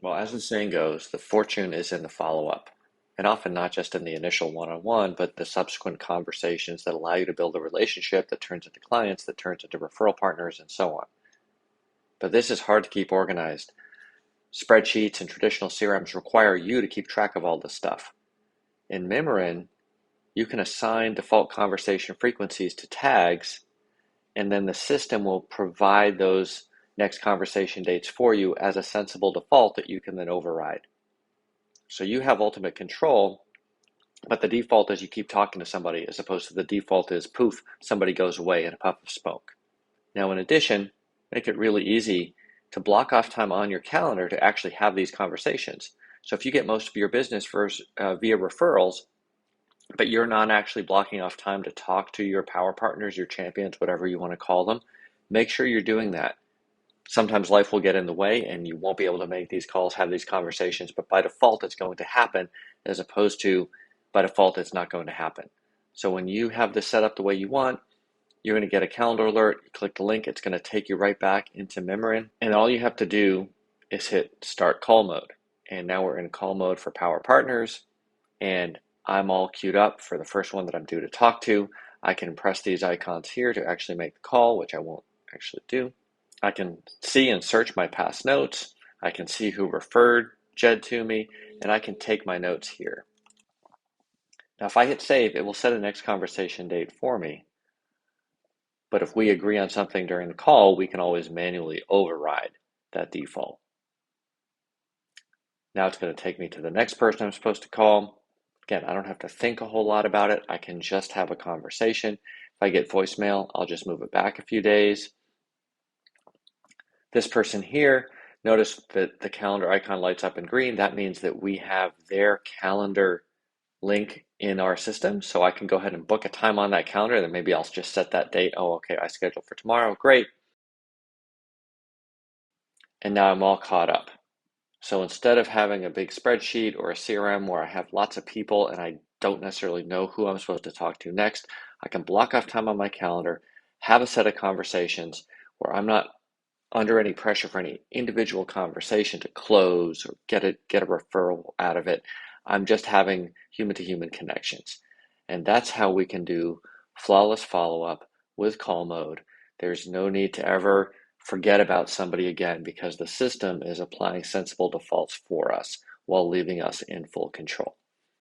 Well, as the saying goes, the fortune is in the follow-up, and often not just in the initial one-on-one, but the subsequent conversations that allow you to build a relationship that turns into clients, that turns into referral partners, and so on. But this is hard to keep organized. Spreadsheets and traditional CRMs require you to keep track of all this stuff. In Mimiran, you can assign default conversation frequencies to tags, and then the system will provide those next conversation dates for you as a sensible default that you can then override. So you have ultimate control, but the default is you keep talking to somebody as opposed to the default is poof, somebody goes away in a puff of smoke. Now, in addition, make it really easy to block off time on your calendar to actually have these conversations. So if you get most of your business via referrals, but you're not actually blocking off time to talk to your power partners, your champions, whatever you want to call them, make sure you're doing that. Sometimes life will get in the way and you won't be able to make these calls, have these conversations, but by default, it's going to happen as opposed to by default, it's not going to happen. So when you have this set up the way you want, you're going to get a calendar alert. You click the link, it's going to take you right back into Mimiran. And all you have to do is hit start call mode. And now we're in call mode for power partners. And I'm all queued up for the first one that I'm due to talk to. I can press these icons here to actually make the call, which I won't actually do. I can see and search my past notes. I can see who referred Jed to me, and I can take my notes here. Now, if I hit save, it will set a next conversation date for me. But if we agree on something during the call, we can always manually override that default. Now it's going to take me to the next person I'm supposed to call. Again, I don't have to think a whole lot about it. I can just have a conversation. If I get voicemail, I'll just move it back a few days. This person here, notice that the calendar icon lights up in green. That means that we have their calendar link in our system. So I can go ahead and book a time on that calendar. Then maybe I'll just set that date. Oh, okay, I scheduled for tomorrow. Great. And now I'm all caught up. So instead of having a big spreadsheet or a CRM where I have lots of people and I don't necessarily know who I'm supposed to talk to next, I can block off time on my calendar, have a set of conversations where I'm not under any pressure for any individual conversation to close or get a referral out of it. I'm just having human-to-human connections. And that's how we can do flawless follow-up with call mode. There's no need to ever forget about somebody again because the system is applying sensible defaults for us while leaving us in full control.